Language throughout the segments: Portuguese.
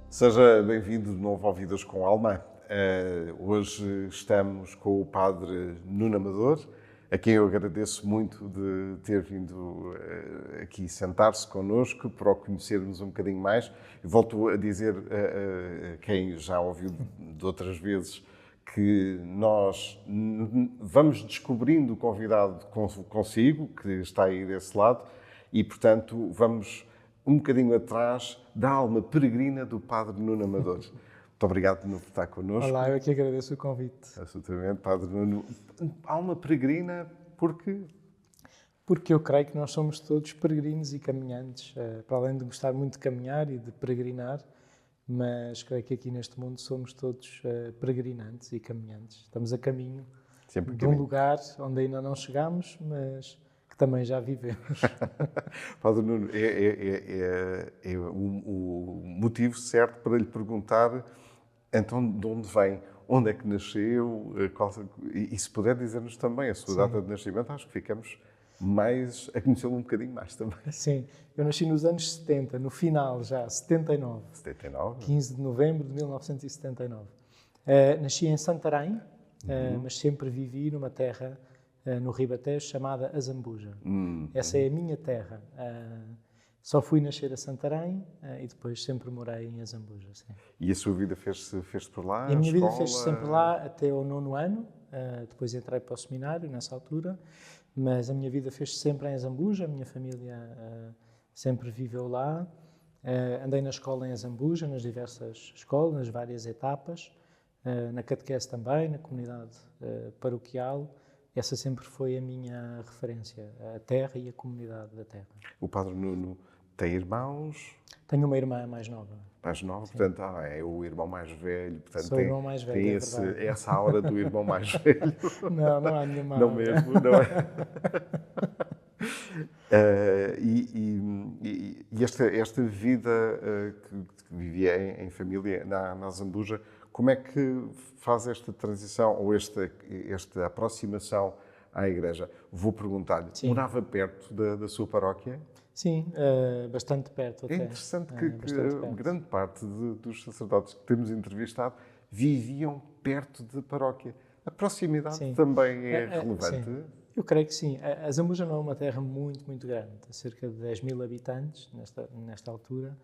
Seja bem-vindo de novo ao Vidas com Alma. Hoje estamos com o Padre Nuno Amador, a quem eu agradeço muito de ter vindo aqui sentar-se connosco para o conhecermos um bocadinho mais. E volto a dizer a quem já ouviu de outras vezes que nós vamos descobrindo o convidado consigo, que está aí desse lado, e, portanto, vamos um bocadinho atrás da alma peregrina do Padre Nuno Amador. Muito obrigado por estar connosco. Olá, eu que agradeço o convite. Absolutamente, Padre Nuno. Alma peregrina porque... Porque eu creio que nós somos todos peregrinos e caminhantes, para além de gostar muito de caminhar e de peregrinar, mas creio que aqui neste mundo somos todos peregrinantes e caminhantes. Estamos a caminho de um lugar onde ainda não chegamos, mas que também já vivemos. Padre Nuno, é o motivo certo para lhe perguntar, então, de onde vem? Onde é que nasceu? E se puder dizer-nos também a sua data de nascimento, acho que ficamos mais a conhecê-lo um bocadinho mais também. Sim, eu nasci nos anos 70, no final já, 79. 79? 15 de novembro de 1979. Nasci em Santarém, mas sempre vivi numa terra no Ribatejo chamada Azambuja. Essa é a minha terra. Só fui nascer a Santarém e depois sempre morei em Azambuja. Sim. E a sua vida fez-se por lá? E a minha vida fez-se sempre lá até ao 9º ano. Depois entrei para o seminário nessa altura. Mas a minha vida fez-se sempre em Azambuja. A minha família sempre viveu lá. Andei na escola em Azambuja, nas diversas escolas, nas várias etapas. Na catequese também, na comunidade paroquial. Essa sempre foi a minha referência, a terra e a comunidade da terra. O Padre Nuno tem irmãos? Tenho uma irmã mais nova. Mais nova, sim. Portanto, é o irmão mais velho. Portanto, sou o irmão mais velho, tem essa aura do irmão mais velho. Não há nenhuma não aura. Mesmo, não é? E esta vida que vivia em família na Zambuja, como é que faz esta transição ou esta aproximação à Igreja? Vou perguntar-lhe, morava perto da sua paróquia? Sim, bastante perto até. É interessante que grande parte dos sacerdotes que temos entrevistado viviam perto da paróquia. A proximidade também é relevante? Sim. Eu creio que sim. A Zambuja não é uma terra muito grande, cerca de 10.000 habitantes nesta altura.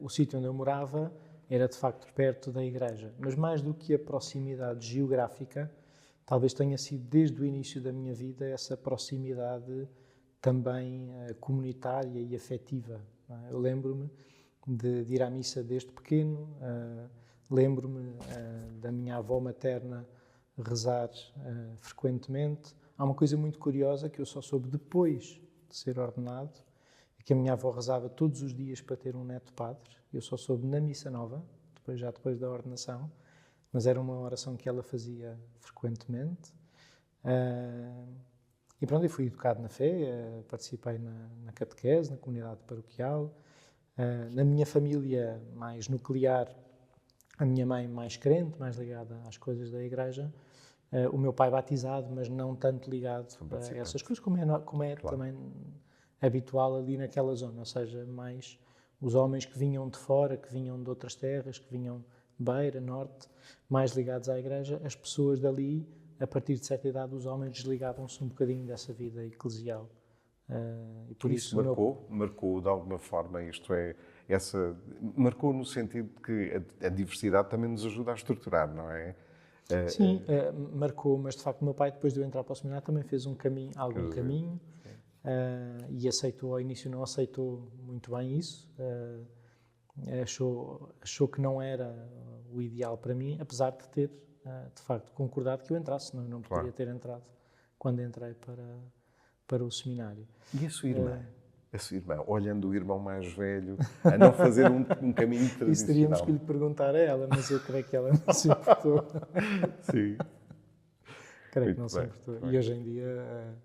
O sítio onde eu morava era de facto perto da igreja. Mas mais do que a proximidade geográfica, talvez tenha sido desde o início da minha vida essa proximidade também comunitária e afetiva. Eu lembro-me de ir à missa desde pequeno, lembro-me da minha avó materna rezar frequentemente. Há uma coisa muito curiosa que eu só soube depois de ser ordenado, que a minha avó rezava todos os dias para ter um neto padre. Eu só soube na missa nova, depois da ordenação, mas era uma oração que ela fazia frequentemente. E pronto, eu fui educado na fé, participei na catequese, na comunidade paroquial. Na minha família mais nuclear, a minha mãe mais crente, mais ligada às coisas da igreja. O meu pai batizado, mas não tanto ligado a essas coisas, como é claro. Também habitual ali naquela zona, ou seja, mais os homens que vinham de fora, que vinham de outras terras, que vinham de Beira, Norte, mais ligados à igreja. As pessoas dali, a partir de certa idade, os homens desligavam-se um bocadinho dessa vida eclesial. E por isso marcou de alguma forma, isto é, marcou no sentido de que a diversidade também nos ajuda a estruturar, não é? Sim, marcou, mas de facto o meu pai, depois de eu entrar para o seminário, também fez algum caminho. E aceitou, ao início não aceitou muito bem isso, achou que não era o ideal para mim, apesar de ter, de facto, concordado que eu entrasse, senão eu não poderia ter entrado quando entrei para o seminário. E a sua irmã? A sua irmã, olhando o irmão mais velho, a não fazer um caminho tradicional? Isso teríamos que lhe perguntar a ela, mas eu creio que ela não se importou. Sim. Creio que não se importou. E hoje em dia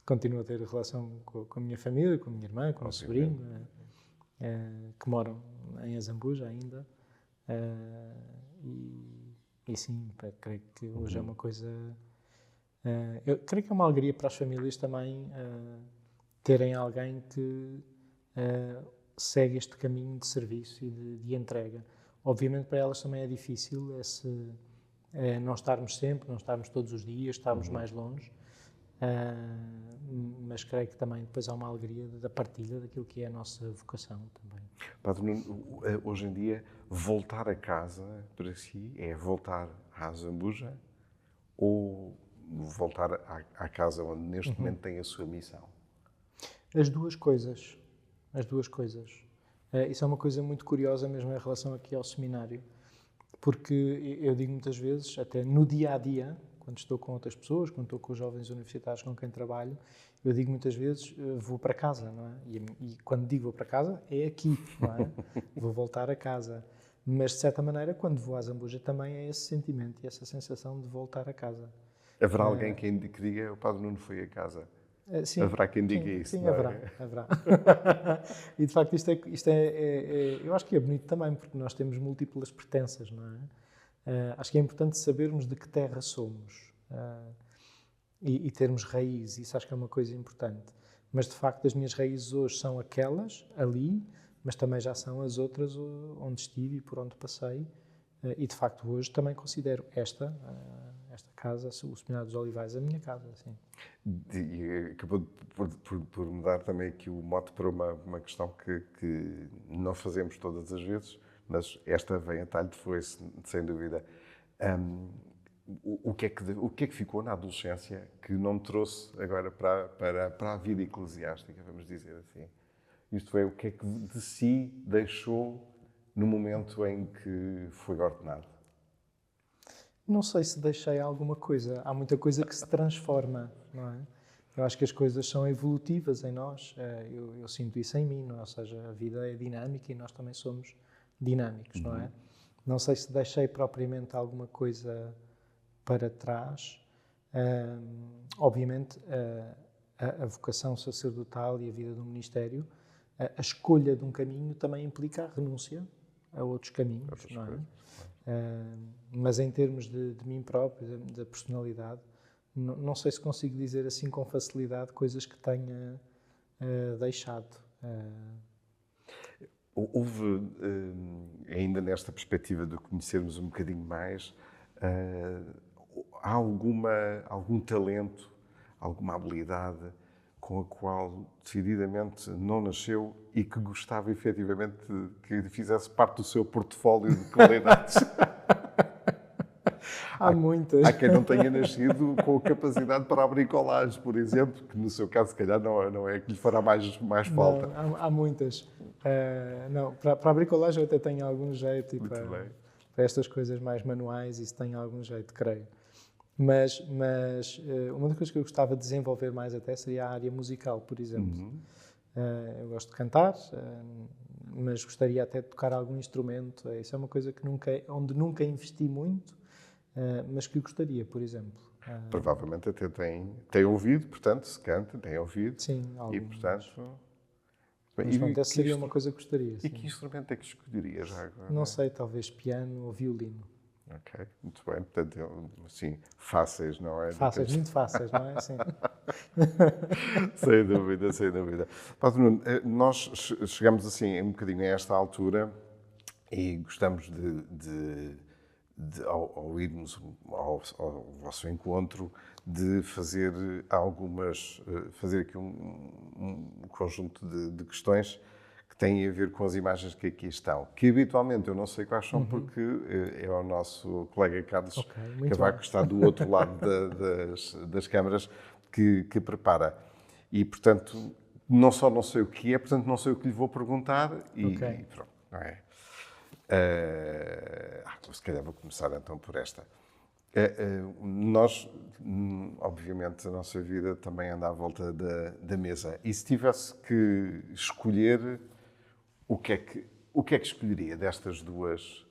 continuo a ter relação com a minha família, com a minha irmã, com o meu sobrinho, que moram em Azambuja ainda. E sim, creio que hoje é uma coisa... eu creio que é uma alegria para as famílias também terem alguém que segue este caminho de serviço e de entrega. Obviamente para elas também é difícil não estarmos sempre, não estarmos todos os dias, estarmos mais longe, mas creio que também depois há uma alegria da partilha daquilo que é a nossa vocação também. Padre Nuno, hoje em dia, voltar a casa para si é voltar à Zambuja ou voltar à casa onde neste momento tem a sua missão? As duas coisas. As duas coisas. Isso é uma coisa muito curiosa mesmo em relação aqui ao seminário, porque eu digo muitas vezes, até no dia-a-dia, quando estou com outras pessoas, quando estou com os jovens universitários com quem trabalho, eu digo muitas vezes, vou para casa, não é? E quando digo vou para casa, é aqui, não é? Vou voltar a casa. Mas, de certa maneira, quando vou à Zambuja, também é esse sentimento e essa sensação de voltar a casa. Haverá alguém que diga, o Padre Nuno foi a casa? Sim, haverá quem diga isso, sim, não haverá, é? haverá. E, de facto, eu acho que é bonito também, porque nós temos múltiplas pertenças, não é? Acho que é importante sabermos de que terra somos e termos raízes, isso acho que é uma coisa importante. Mas, de facto, as minhas raízes hoje são aquelas, ali, mas também já são as outras onde estive e por onde passei. E, de facto, hoje também considero esta casa, o Seminário dos Olivais, a minha casa, sim. E acabou por mudar também aqui o mote para uma questão que não fazemos todas as vezes, mas esta vem a talho de foice, sem dúvida. O que é que ficou na adolescência que não trouxe agora para a vida eclesiástica, vamos dizer assim? Isto é, o que é que de si deixou no momento em que foi ordenado? Não sei se deixei alguma coisa. Há muita coisa que se transforma, não é? Eu acho que as coisas são evolutivas em nós. Eu sinto isso em mim, não é? Ou seja, a vida é dinâmica e nós também somos dinâmicos, não é? Não sei se deixei propriamente alguma coisa para trás. Obviamente, a vocação sacerdotal e a vida do ministério, a escolha de um caminho também implica a renúncia a outros caminhos, não é? Mas em termos de mim próprio, da personalidade, não sei se consigo dizer assim com facilidade coisas que tenha deixado. Houve, ainda nesta perspectiva de conhecermos um bocadinho mais, há algum talento, alguma habilidade com a qual decididamente não nasceu e que gostava efetivamente que fizesse parte do seu portfólio de qualidades? Há muitas. Há quem não tenha nascido com capacidade para a bricolagem, por exemplo, que no seu caso, se calhar, não é que lhe fará mais falta. Não, há muitas. Não, para a bricolagem eu até tenho algum jeito e para estas coisas mais manuais isso tem algum jeito, creio. Mas uma das coisas que eu gostava de desenvolver mais até seria a área musical, por exemplo. Eu gosto de cantar, mas gostaria até de tocar algum instrumento. Isso é uma coisa onde nunca investi muito, mas que gostaria, por exemplo. Provavelmente até tem ouvido, portanto, se canta, tem ouvido. Sim, alguns. E, portanto... Mas, pronto, essa seria uma coisa que gostaria. E que instrumento é que escolheria já agora? Não sei, talvez piano ou violino. Ok, muito bem. Portanto, assim, fáceis, não é? Fáceis, muito fáceis, não é? Sim. Sem dúvida, sem dúvida. Padre Nuno, nós chegamos assim um bocadinho a esta altura e gostamos ao irmos ao vosso encontro, de fazer fazer aqui um conjunto de questões que têm a ver com as imagens que aqui estão, que habitualmente eu não sei quais são, porque é o nosso colega Carlos Cavaco, que está do outro lado das câmaras, que prepara. E, portanto, não só não sei o que é, portanto, não sei o que lhe vou perguntar e pronto, não é? Se calhar vou começar então por esta. Nós, obviamente, a nossa vida também anda à volta da mesa. E se tivesse que escolher, o que é que escolheria destas duas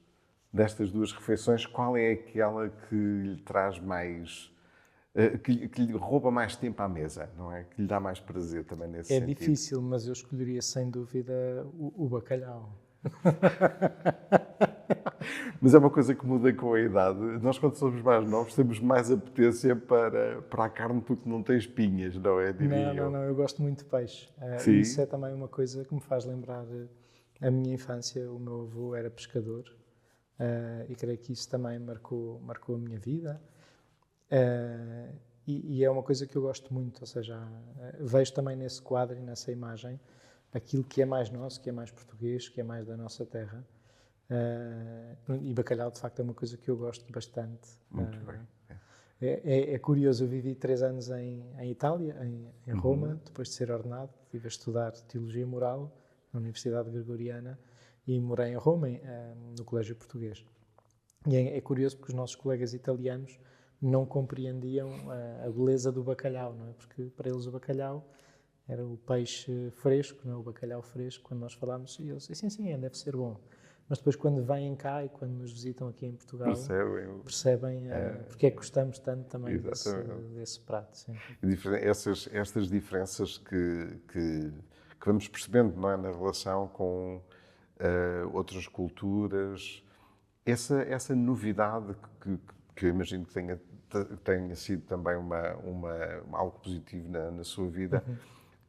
refeições? Qual é aquela que lhe traz mais, que lhe rouba mais tempo à mesa, não é? Que lhe dá mais prazer também nesse sentido? É difícil, mas eu escolheria sem dúvida o bacalhau. Mas é uma coisa que muda com a idade. Nós, quando somos mais novos, temos mais apetência para a carne porque não tem espinhas, não é? Diria eu. Não, eu gosto muito de peixe. E isso Sim. é também uma coisa que me faz lembrar a minha infância. O meu avô era pescador e creio que isso também marcou a minha vida. E é uma coisa que eu gosto muito, ou seja, vejo também nesse quadro e nessa imagem aquilo que é mais nosso, que é mais português, que é mais da nossa terra. E bacalhau, de facto, é uma coisa que eu gosto bastante. Muito bem. É curioso, eu vivi 3 anos em Itália, em Roma, depois de ser ordenado, estive a estudar Teologia Moral na Universidade Gregoriana e morei em Roma, no Colégio Português. E é curioso porque os nossos colegas italianos não compreendiam a beleza do bacalhau, não é? Porque para eles o bacalhau era o peixe fresco, não é? O bacalhau fresco, quando nós falámos, e eles disseram, sim, deve ser bom. Mas depois quando vêm cá e quando nos visitam aqui em Portugal, percebem porque é que gostamos tanto também desse prato. Sim. Estas diferenças que vamos percebendo, não é, na relação com outras culturas, essa novidade que eu imagino que tenha sido também algo positivo na sua vida,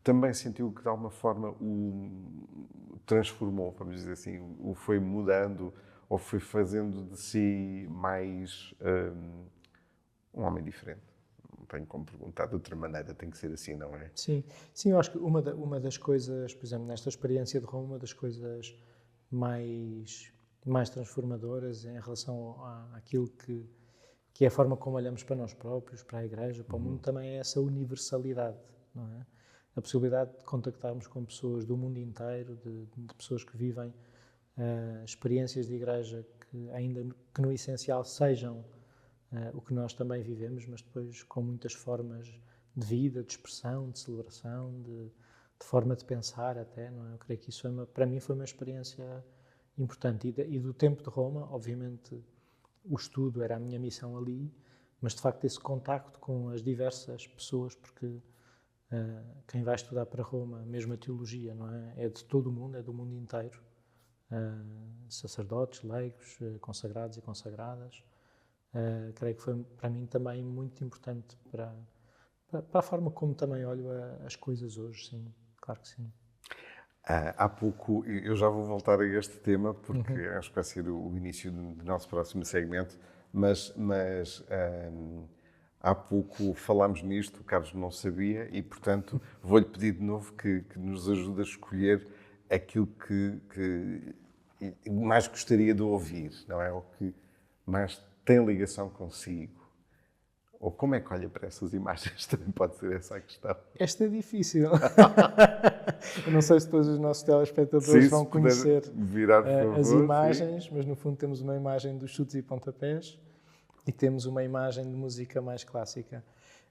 também sentiu que de alguma forma o transformou, vamos dizer assim, o foi mudando ou foi fazendo de si mais um homem diferente. Não tenho como perguntar de outra maneira, tem que ser assim, não é? Sim, eu acho que uma das coisas, por exemplo, nesta experiência de Roma, uma das coisas mais transformadoras em relação àquilo que é a forma como olhamos para nós próprios, para a Igreja, para o mundo, também é essa universalidade, não é? A possibilidade de contactarmos com pessoas do mundo inteiro, de pessoas que vivem experiências de Igreja que, ainda que no essencial sejam o que nós também vivemos, mas depois com muitas formas de vida, de expressão, de celebração, de forma de pensar até, não é? Eu creio que isso para mim foi uma experiência importante. E do tempo de Roma, obviamente, o estudo era a minha missão ali, mas de facto esse contacto com as diversas pessoas, porque quem vai estudar para Roma, mesmo a teologia, não é? É de todo o mundo, é do mundo inteiro. Sacerdotes, leigos, consagrados e consagradas. Creio que foi para mim também muito importante para a forma como também olho as coisas hoje, sim, claro que sim. Há pouco, eu já vou voltar a este tema, porque acho que vai ser o início do nosso próximo segmento, mas há pouco falámos nisto, o Carlos não sabia, e portanto vou-lhe pedir de novo que nos ajude a escolher aquilo que mais gostaria de ouvir, não é? O que mais tem ligação consigo. Ou como é que olha para essas imagens? Também pode ser essa a questão. Esta é difícil. Eu não sei se todos os nossos telespectadores vão conhecer as imagens, mas no fundo temos uma imagem dos chutes e pontapés e temos uma imagem de música mais clássica.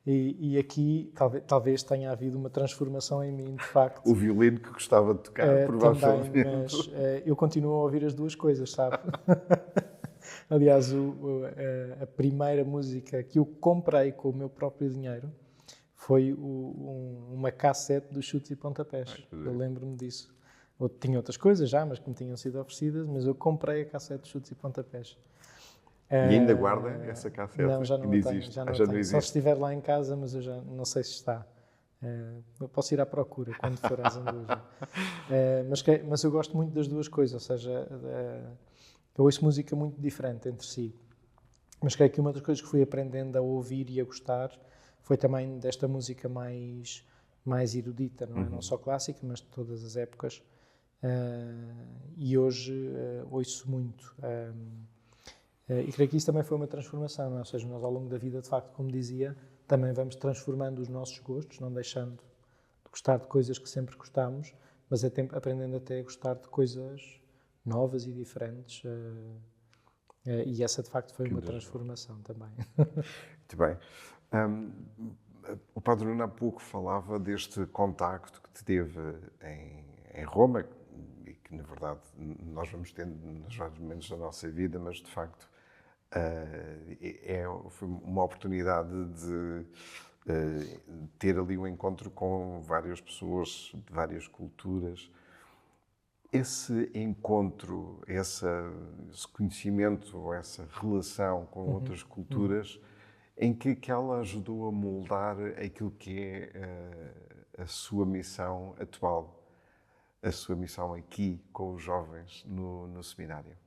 E aqui talvez tenha havido uma transformação em mim, de facto. O violino que gostava de tocar, provavelmente. Também, mas eu continuo a ouvir as duas coisas, sabe? Aliás, a primeira música que eu comprei com o meu próprio dinheiro foi uma cassete dos chutes e pontapés. Eu lembro-me disso. Tinha outras coisas já, mas que me tinham sido oferecidas, mas eu comprei a cassete dos chutes e pontapés. E ainda guarda essa cassete? Não, já não a tenho. Já não tenho. Só se estiver lá em casa, mas eu já não sei se está. Eu posso ir à procura quando for às Andalujas. Mas eu gosto muito das duas coisas, ou seja, eu ouço música muito diferente entre si. Mas creio que uma das coisas que fui aprendendo a ouvir e a gostar foi também desta música mais erudita, não é? Não só clássica, mas de todas as épocas. E hoje ouço muito. E creio que isso também foi uma transformação, não é? Ou seja, nós ao longo da vida, de facto, como dizia, também vamos transformando os nossos gostos, não deixando de gostar de coisas que sempre gostámos, mas aprendendo até a gostar de coisas novas e diferentes. E essa, de facto, foi uma transformação também. Muito bem. O Padre Nuno há pouco falava deste contacto que teve em Roma, e que, na verdade, nós vamos tendo nos vários momentos da nossa vida, mas, de facto, foi uma oportunidade de ter ali um encontro com várias pessoas de várias culturas. Esse encontro, esse conhecimento, ou essa relação com outras culturas, em que ela ajudou a moldar aquilo que é a sua missão atual, a sua missão aqui com os jovens no seminário?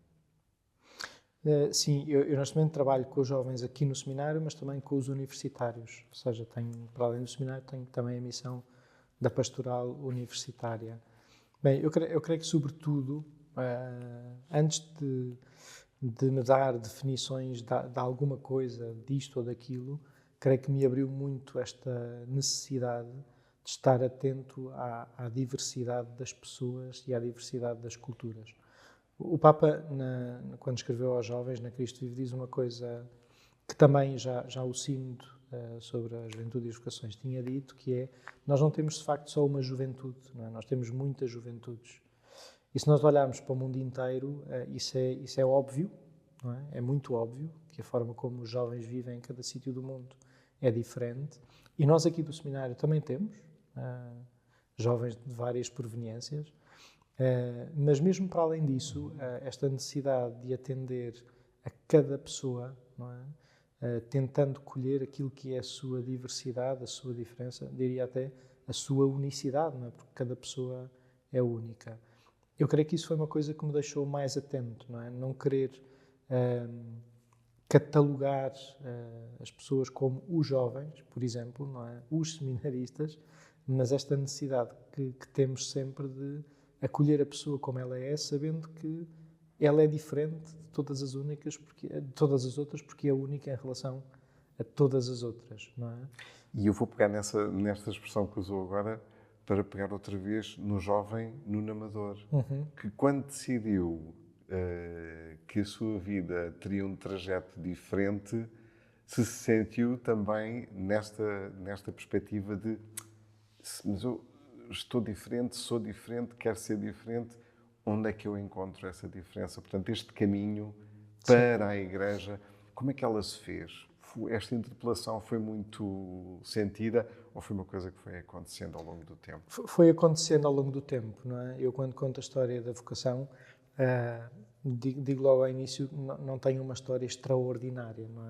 Sim, eu neste momento trabalho com os jovens aqui no seminário, mas também com os universitários. Ou seja, tenho, para além do seminário, tenho também a missão da pastoral universitária. Bem, eu creio que, sobretudo, antes de me dar definições de alguma coisa, disto ou daquilo, creio que me abriu muito esta necessidade de estar atento à diversidade das pessoas e à diversidade das culturas. O Papa, quando escreveu aos jovens na Cristo Vive, diz uma coisa que também já o Sínodo sobre a juventude e as vocações tinha dito, que é: nós não temos de facto só uma juventude, não é? Nós temos muitas juventudes. E se nós olharmos para o mundo inteiro, isso é óbvio, não é? É muito óbvio que a forma como os jovens vivem em cada sítio do mundo é diferente. E nós aqui do seminário também temos jovens de várias proveniências. Mas mesmo para além disso, esta necessidade de atender a cada pessoa, não é? Tentando colher aquilo que é a sua diversidade, a sua diferença, diria até a sua unicidade, não é? Porque cada pessoa é única. Eu creio que isso foi uma coisa que me deixou mais atento, não é? Não querer catalogar as pessoas como os jovens, por exemplo, não é? Os seminaristas, mas esta necessidade que temos sempre de acolher a pessoa como ela é, sabendo que ela é diferente de todas as outras, porque é única em relação a todas as outras, não é? E eu vou pegar nesta expressão que usou agora para pegar outra vez no jovem Nuno Amador, que quando decidiu que a sua vida teria um trajeto diferente, se sentiu também nesta perspectiva de: mas eu estou diferente, sou diferente, quero ser diferente, onde é que eu encontro essa diferença? Portanto, este caminho para a Igreja, como é que ela se fez? Esta interpelação foi muito sentida ou foi uma coisa que foi acontecendo ao longo do tempo? Foi acontecendo ao longo do tempo, não é? Eu, quando conto a história da vocação, digo logo ao início, não tenho uma história extraordinária, não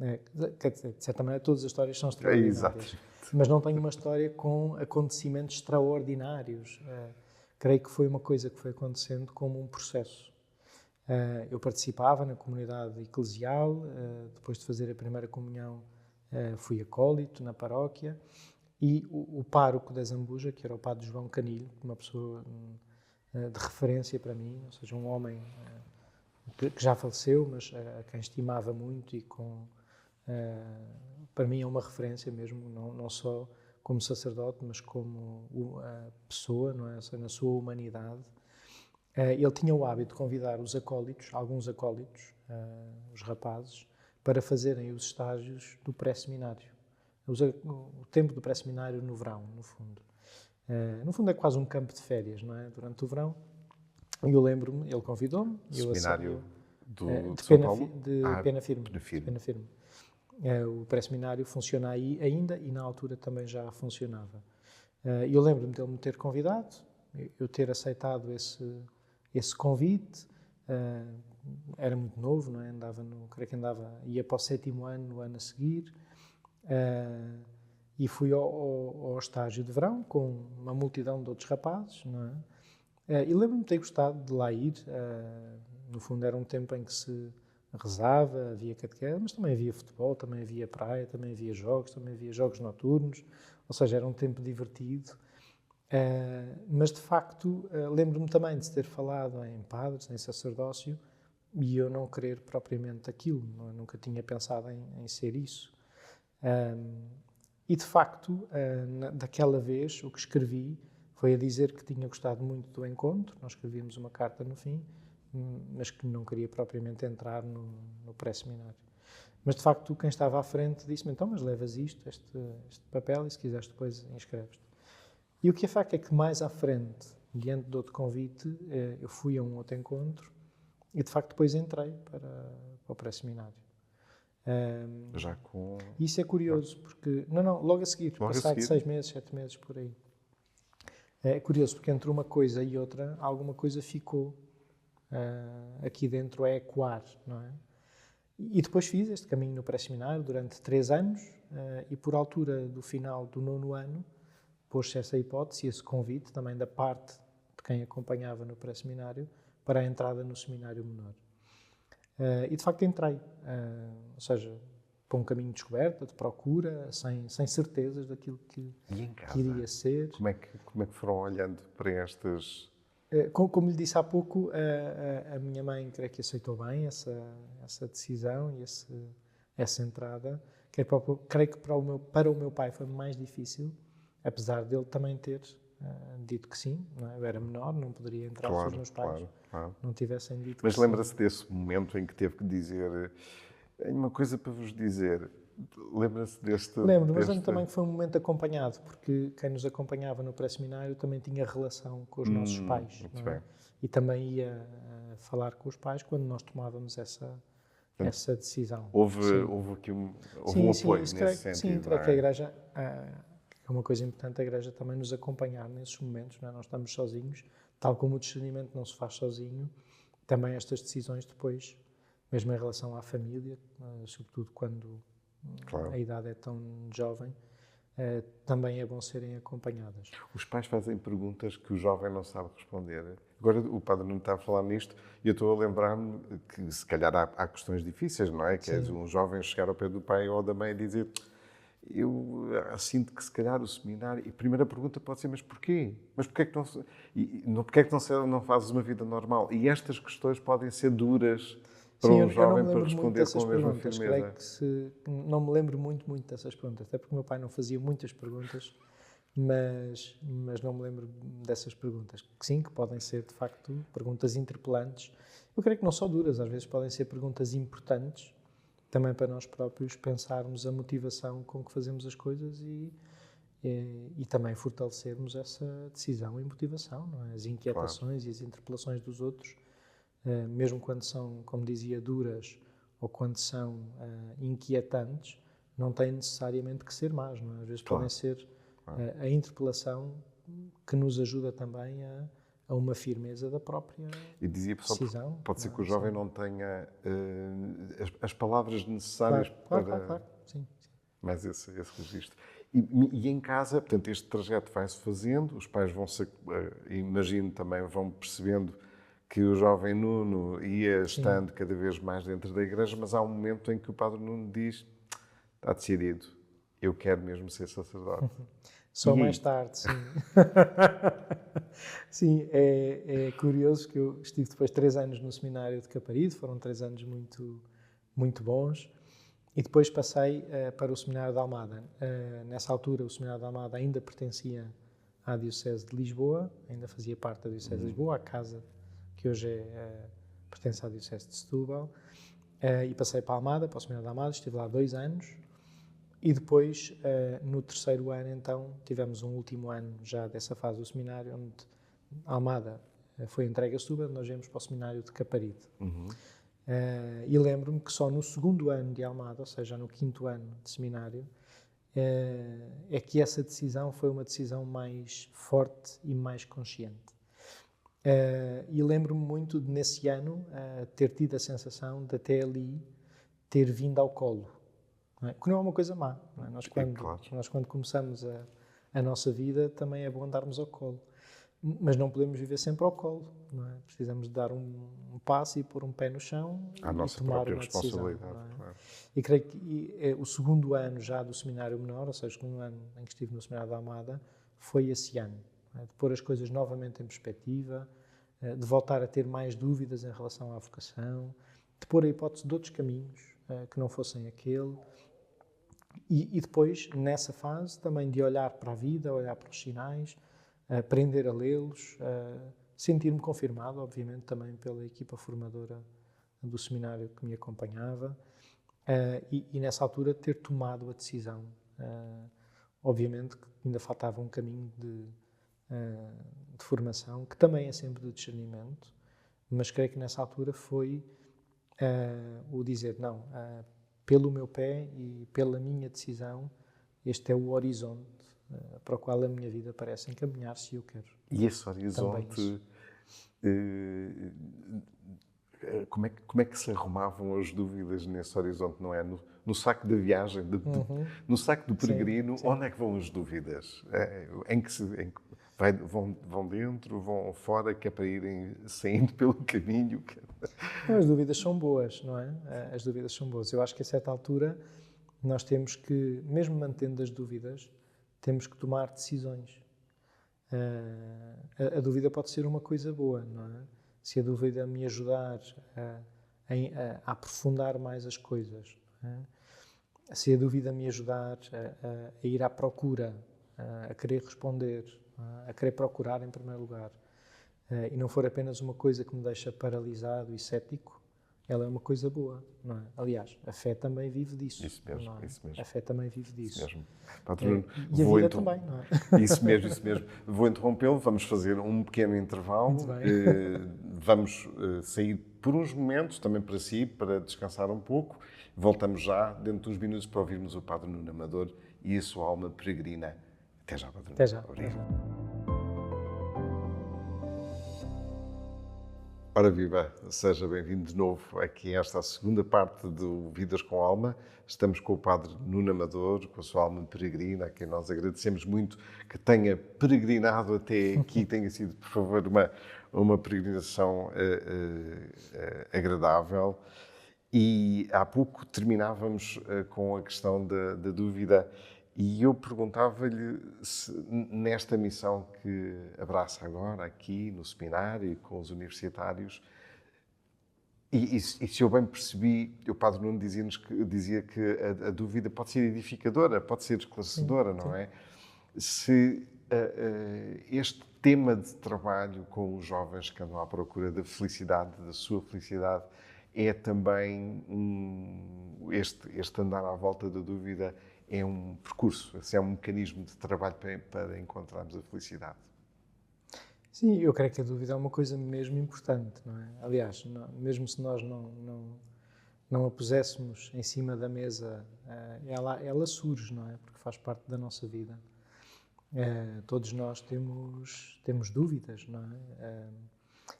é? Quer dizer, de certa maneira, todas as histórias são extraordinárias, mas não tenho uma história com acontecimentos extraordinários. Creio que foi uma coisa que foi acontecendo como um processo. Eu participava na comunidade eclesial, depois de fazer a primeira comunhão fui acólito na paróquia, e o pároco da Zambuja, que era o padre João Canilho, uma pessoa de referência para mim, ou seja, um homem que já faleceu, mas a quem estimava muito e para mim é uma referência mesmo, não só como sacerdote, mas como pessoa, não é? Na sua humanidade. Ele tinha o hábito de convidar os acólitos, alguns acólitos, os rapazes, para fazerem os estágios do pré-seminário. O tempo do pré-seminário no verão, no fundo. No fundo é quase um campo de férias, não é? Durante o verão. E eu lembro-me, ele convidou-me. Seminário de São Paulo? De Pena Firme. Pena Firme. O pré-seminário funciona aí ainda e na altura também já funcionava. E eu lembro-me dele me ter convidado, eu ter aceitado esse convite. Era muito novo, não é? Creio que ia para o 7º ano, no ano a seguir, e fui ao estágio de verão com uma multidão de outros rapazes, não é? E lembro-me de ter gostado de lá ir. No fundo era um tempo em que se rezava, havia catequese, mas também havia futebol, também havia praia, também havia jogos noturnos, ou seja, era um tempo divertido. Mas de facto lembro-me também de se ter falado em padres, em sacerdócio, e eu não querer propriamente aquilo, nunca tinha pensado em ser isso. E de facto, daquela vez, o que escrevi foi a dizer que tinha gostado muito do encontro. Nós escrevíamos uma carta no fim, mas que não queria propriamente entrar no pré-seminário. Mas de facto, quem estava à frente disse-me: então, mas levas este papel e se quiseres depois inscreves-te. E o que é facto é que mais à frente, diante de outro convite, eu fui a um outro encontro e de facto depois entrei para o pré-seminário. Já com... Isso é curioso, porque... Não, logo a seguir, passado 6 meses, 7 meses, por aí. É curioso, porque entre uma coisa e outra, alguma coisa ficou aqui dentro a ecoar, não é? E depois fiz este caminho no pré-seminário durante 3 anos e por altura do final do 9º ano pôs-se essa hipótese, esse convite também da parte de quem acompanhava no pré-seminário para a entrada no seminário menor. E de facto entrei, ou seja, para um caminho de descoberta, de procura, sem certezas daquilo que iria ser. Como é que foram olhando para estas... Como lhe disse há pouco, a minha mãe creio que aceitou bem essa decisão e essa entrada. Creio que para o meu pai foi mais difícil, apesar dele também ter dito que sim. Não é? Eu era menor, não poderia entrar se os meus pais não tivessem dito Mas que lembra-se desse momento em que teve que dizer: tenho uma coisa para vos dizer. Lembra-se deste... Lembro, mas lembro também que foi um momento acompanhado, porque quem nos acompanhava no pré-seminário também tinha relação com os nossos pais. Muito não é? bem. E também ia falar com os pais quando nós tomávamos essa decisão. Houve aqui um apoio isso nesse sentido. Sim, creio que a Igreja, é uma coisa importante, a Igreja também nos acompanhar nesses momentos, não é? Nós estamos sozinhos, tal como o discernimento não se faz sozinho, também estas decisões depois, mesmo em relação à família, sobretudo quando a idade é tão jovem, também é bom serem acompanhadas. Os pais fazem perguntas que o jovem não sabe responder. Agora o padre não está a falar nisto e eu estou a lembrar-me que se calhar há questões difíceis, não é? Que é um jovem chegar ao pé do pai ou da mãe e dizer: eu sinto que se calhar o seminário... E a primeira pergunta pode ser: mas porquê? Mas porquê é que não fazes uma vida normal? E estas questões podem ser duras para um jovem para responder com a mesma firmeza. Creio que não me lembro muito dessas perguntas, até porque o meu pai não fazia muitas perguntas, mas não me lembro dessas perguntas. Que sim, que podem ser, de facto, perguntas interpelantes. Eu creio que não só duras, às vezes podem ser perguntas importantes, também para nós próprios pensarmos a motivação com que fazemos as coisas e também fortalecermos essa decisão e motivação, não é? As inquietações e as interpelações dos outros, mesmo quando são, como dizia, duras ou quando são inquietantes, não têm necessariamente que ser más, não é? Às vezes podem ser a interpelação que nos ajuda também a uma firmeza da própria decisão. Pode ser que o jovem não tenha as palavras necessárias para... Claro. Sim. Mas esse registro. E em casa, portanto, este trajeto vai-se fazendo, os pais imagino também, vão percebendo que o jovem Nuno ia estando cada vez mais dentro da igreja, mas há um momento em que o padre Nuno diz: está decidido, eu quero mesmo ser sacerdote. Só mais tarde, sim. Sim, é curioso que eu estive depois 3 anos no seminário de Caparido, foram 3 anos muito bons, e depois passei para o seminário de Almada. Nessa altura, o seminário de Almada ainda pertencia à Diocese de Lisboa, ainda fazia parte da Diocese de Lisboa, a casa que hoje pertence à Diocese de Setúbal, e passei para Almada, para o seminário de Almada, estive lá 2 anos, e depois, no 3º ano, então, tivemos um último ano já dessa fase do seminário, onde Almada foi entregue a Setúbal, nós viemos para o seminário de Caparido. E lembro-me que só no 2º ano de Almada, ou seja, no 5º ano de seminário, é que essa decisão foi uma decisão mais forte e mais consciente. E lembro-me muito de, nesse ano, ter tido a sensação de até ali ter vindo ao colo. Não é? Que não é uma coisa má. Não é? Nós quando começamos a nossa vida, também é bom andarmos ao colo. Mas não podemos viver sempre ao colo. Não é? Precisamos de dar um passo e pôr um pé no chão e tomar uma decisão. Não é? E creio que o 2º ano já do seminário menor, ou seja, o 2º ano em que estive no seminário da Almada, foi esse ano. Não é? De pôr as coisas novamente em perspectiva, de voltar a ter mais dúvidas em relação à vocação, de pôr a hipótese de outros caminhos que não fossem aquele. E depois, nessa fase, também de olhar para a vida, olhar para os sinais, aprender a lê-los, sentir-me confirmado, obviamente, também pela equipa formadora do seminário que me acompanhava, e nessa altura ter tomado a decisão. Obviamente que ainda faltava um caminho de formação, que também é sempre de discernimento, mas creio que nessa altura foi o dizer: não, pelo meu pé e pela minha decisão, este é o horizonte para o qual a minha vida parece encaminhar-se e eu quero. E esse horizonte, como é que se arrumavam as dúvidas nesse horizonte, não é? No saco da viagem, no saco do peregrino, sim. Onde é que vão as dúvidas? Vão dentro, vão fora, que é para irem saindo pelo caminho? As dúvidas são boas, não é? As dúvidas são boas. Eu acho que a certa altura nós temos que, mesmo mantendo as dúvidas, temos que tomar decisões. A dúvida pode ser uma coisa boa, não é? Se a dúvida me ajudar a aprofundar mais as coisas, não é? Se a dúvida me ajudar a ir à procura, a querer responder, a querer procurar em primeiro lugar, e não for apenas uma coisa que me deixa paralisado e cético, ela é uma coisa boa, não é? Aliás, a fé também vive disso. Isso mesmo, não é? isso mesmo. A fé também vive disso. Isso mesmo. Bruno, E a vida também, não é? Isso mesmo, isso mesmo. Vou interrompê-lo, vamos fazer um pequeno intervalo. Muito bem. Vamos sair por uns momentos, também para si, para descansar um pouco. Voltamos já, dentro de uns minutos, para ouvirmos o Padre Nuno Amador e a sua alma peregrina. Até já, Padre Nuno. Até já. Obrigado. Até já. Ora viva, seja bem-vindo de novo aqui a esta segunda parte do Vidas com Alma. Estamos com o Padre Nuno Amador, com a sua alma peregrina, a quem nós agradecemos muito que tenha peregrinado até aqui, tenha sido, por favor, uma peregrinação agradável. E há pouco terminávamos com a questão da dúvida e eu perguntava-lhe se nesta missão que abraça agora aqui no seminário com os universitários, e se eu bem percebi, o Padre Nuno dizia que a dúvida pode ser edificadora, pode ser esclarecedora, não é? Se este tema de trabalho com os jovens que andam à procura da felicidade, da sua felicidade, é também este andar à volta da dúvida é um percurso, é um mecanismo de trabalho para encontrarmos a felicidade. Sim, eu creio que a dúvida é uma coisa mesmo importante, não é? Aliás, mesmo se nós não a puséssemos em cima da mesa, ela surge, não é? Porque faz parte da nossa vida. Todos nós temos dúvidas, não é?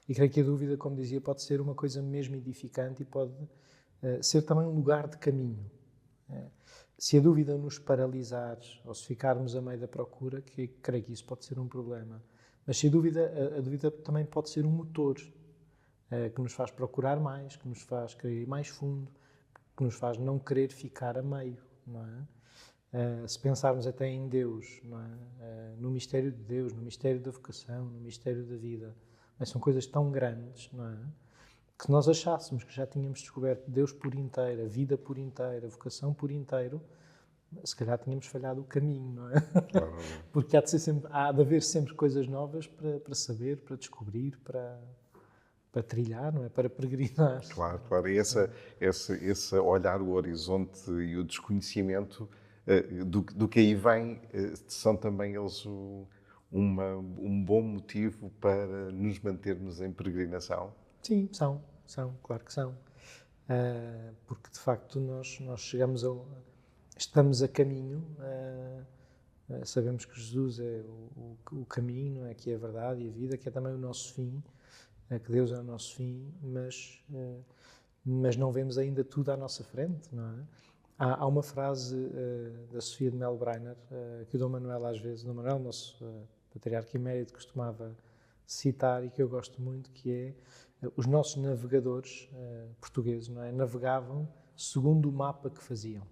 E creio que a dúvida, como dizia, pode ser uma coisa mesmo edificante e pode ser também um lugar de caminho. Se a dúvida nos paralisar ou se ficarmos a meio da procura, que creio que isso pode ser um problema. Mas se a dúvida também pode ser um motor que nos faz procurar mais, que nos faz querer ir mais fundo, que nos faz não querer ficar a meio, não é? Se pensarmos até em Deus, não é? No mistério de Deus, no mistério da vocação, no mistério da vida, mas são coisas tão grandes, não é? Que se nós achássemos que já tínhamos descoberto Deus por inteiro, a vida por inteiro, a vocação por inteiro, se calhar tínhamos falhado o caminho, não é? Claro. Porque há de haver sempre coisas novas para saber, para descobrir, para trilhar, não é? Para peregrinar. Claro, claro. E esse olhar o horizonte e o desconhecimento do que aí vem são também eles um bom motivo para nos mantermos em peregrinação. Sim, claro que são. Porque, de facto, nós estamos a caminho, sabemos que Jesus é o caminho, que é a verdade e a vida, que é também o nosso fim, que Deus é o nosso fim, mas não vemos ainda tudo à nossa frente, não é? Há uma frase da Sofia de Melbrenner, que o Dom Manuel às vezes, Dom Manuel, nosso patriarca emérito, costumava citar e que eu gosto muito, que é os nossos navegadores portugueses, não é? Navegavam segundo o mapa que faziam.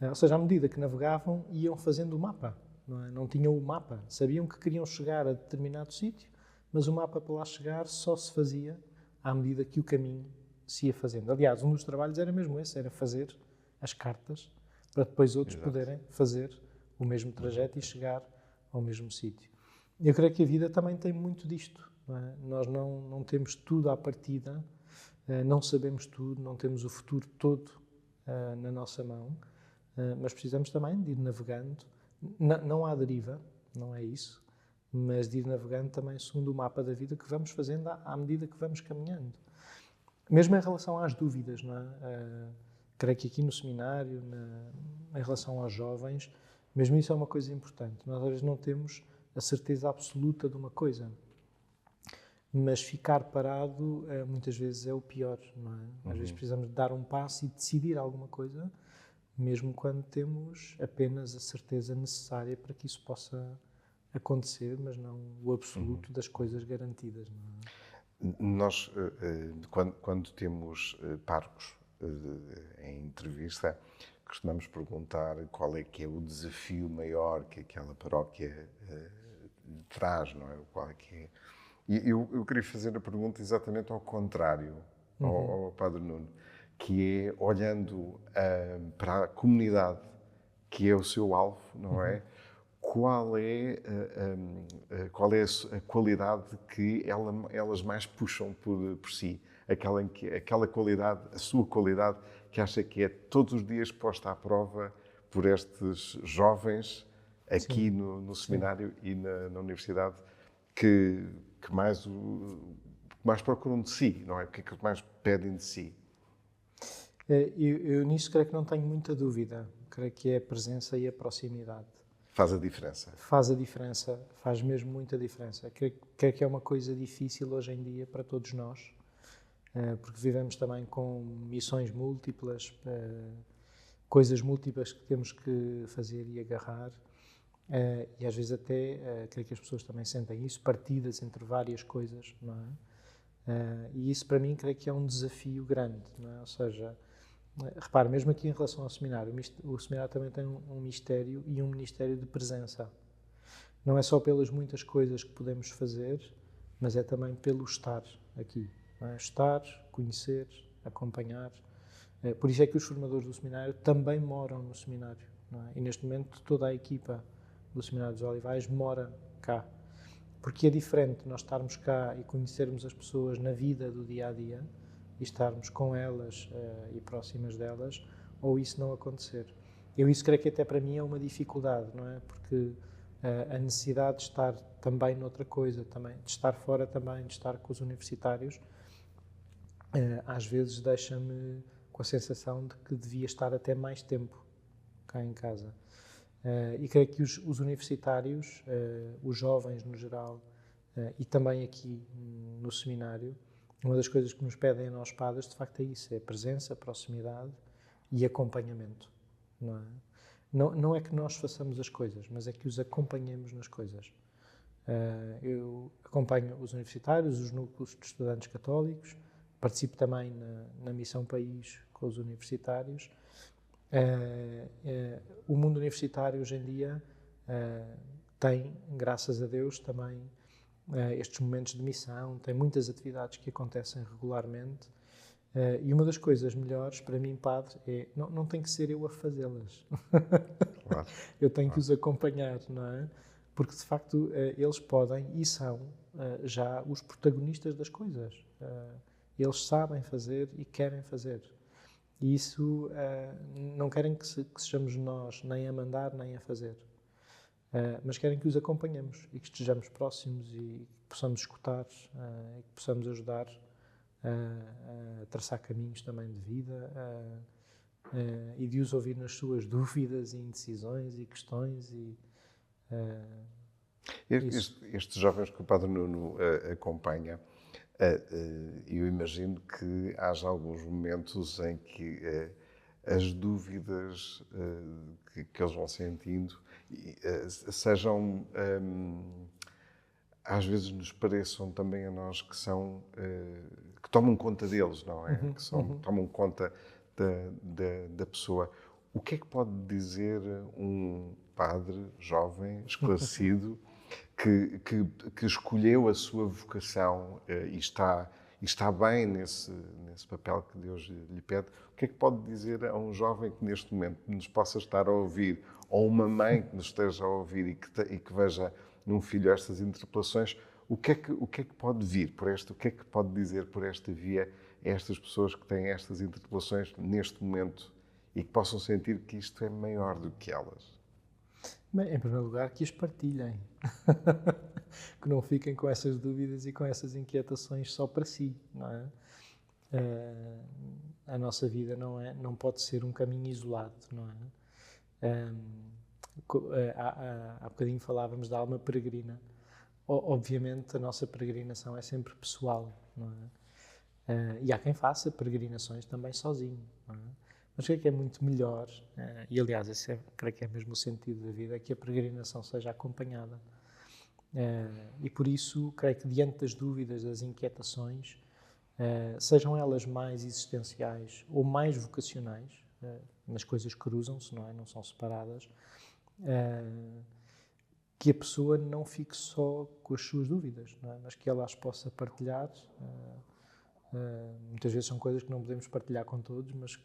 Ou seja, à medida que navegavam, iam fazendo o mapa, não é? Não tinham o mapa. Sabiam que queriam chegar a determinado sítio, mas o mapa para lá chegar só se fazia à medida que o caminho se ia fazendo. Aliás, um dos trabalhos era mesmo esse, era fazer as cartas para depois outros poderem fazer o mesmo trajeto e chegar ao mesmo sítio. Eu creio que a vida também tem muito disto. Não é? Nós não temos tudo à partida, não sabemos tudo, não temos o futuro todo na nossa mão, mas precisamos também de ir navegando, não à deriva, não é isso, mas de ir navegando também segundo o mapa da vida que vamos fazendo à medida que vamos caminhando. Mesmo em relação às dúvidas, não é? Creio que aqui no seminário, em relação aos jovens, Mesmo isso é uma coisa importante. Nós às vezes não temos a certeza absoluta de uma coisa, mas ficar parado muitas vezes é o pior, não é? Às vezes precisamos de dar um passo e decidir alguma coisa, mesmo quando temos apenas a certeza necessária para que isso possa acontecer, mas não o absoluto das coisas garantidas, não é? Nós, quando temos párocos em entrevista, costumamos perguntar qual é que é o desafio maior que aquela paróquia traz, não é? Qual é que é? E eu queria fazer a pergunta exatamente ao contrário, ao Padre Nuno, que é olhando para a comunidade, que é o seu alvo, não é? Qual é a qualidade que elas mais puxam por si? Aquela qualidade, a sua qualidade, que acha que é todos os dias posta à prova por estes jovens aqui no seminário e na universidade que mais procuram de si, não é? O que é que mais pedem de si? Eu nisso creio que não tenho muita dúvida. Creio que é a presença e a proximidade. Faz a diferença. Faz a diferença, faz mesmo muita diferença. Creio que é uma coisa difícil hoje em dia para todos nós, porque vivemos também com missões múltiplas, coisas múltiplas que temos que fazer e agarrar, e às vezes até, creio que as pessoas também sentem isso, partidas entre várias coisas, não é? E isso para mim creio que é um desafio grande, não é? Ou seja, repare, mesmo aqui em relação ao seminário, o seminário também tem um mistério e um ministério de presença. Não é só pelas muitas coisas que podemos fazer, mas é também pelo estar aqui. Não é? Estar, conhecer, acompanhar. Por isso é que os formadores do seminário também moram no seminário. Não é? E neste momento toda a equipa do Seminário dos Olivais mora cá. Porque é diferente nós estarmos cá e conhecermos as pessoas na vida do dia-a-dia e estarmos com elas e próximas delas, ou isso não acontecer. Eu isso creio que até para mim é uma dificuldade, não é? Porque a necessidade de estar também noutra coisa, também, de estar fora também, de estar com os universitários, às vezes deixa-me com a sensação de que devia estar até mais tempo cá em casa. E creio que os universitários, os jovens no geral, e também aqui no seminário, uma das coisas que nos pedem a nós padres, de facto, é isso, é presença, proximidade e acompanhamento, não é? Não é que nós façamos as coisas, mas é que os acompanhemos nas coisas. Eu acompanho os universitários, os núcleos de estudantes católicos, participo também na Missão País com os universitários. O mundo universitário hoje em dia tem, graças a Deus, também estes momentos de missão, tem muitas atividades que acontecem regularmente, e uma das coisas melhores para mim, padre, é não tem que ser eu a fazê-las. Claro. Eu tenho que os acompanhar, não é? Porque de facto eles podem e são já os protagonistas das coisas. Eles sabem fazer e querem fazer. E isso não querem que sejamos nós nem a mandar nem a fazer. Mas querem que os acompanhemos e que estejamos próximos e que possamos escutar e que possamos ajudar a traçar caminhos também de vida e de os ouvir nas suas dúvidas e indecisões e questões. Estes jovens que o Padre Nuno acompanha, eu imagino que haja alguns momentos em que as dúvidas que eles vão sentindo sejam, às vezes nos pareçam também a nós que são, que tomam conta deles, não é? Tomam conta da pessoa. O que é que pode dizer um padre jovem, esclarecido, que escolheu a sua vocação e está bem nesse papel que Deus lhe pede? O que é que pode dizer a um jovem que neste momento nos possa estar a ouvir, ou uma mãe que nos esteja a ouvir e que veja num filho estas interpelações? O que é que pode vir por esta? O que é que pode dizer por esta via a estas pessoas que têm estas interpelações neste momento e que possam sentir que isto é maior do que elas? Bem, em primeiro lugar, que as partilhem. Que não fiquem com essas dúvidas e com essas inquietações só para si, não é? A nossa vida não pode ser um caminho isolado, não é? Há bocadinho falávamos da alma peregrina. Obviamente a nossa peregrinação é sempre pessoal, não é? E há quem faça peregrinações também sozinho, não é? Mas creio que é muito melhor, e aliás esse creio que é mesmo o sentido da vida, que a peregrinação seja acompanhada. E por isso creio que diante das dúvidas, das inquietações, sejam elas mais existenciais ou mais vocacionais, as coisas cruzam-se, não é? Não são separadas, que a pessoa não fique só com as suas dúvidas, não é? Mas que ela as possa partilhar. Muitas vezes são coisas que não podemos partilhar com todos, mas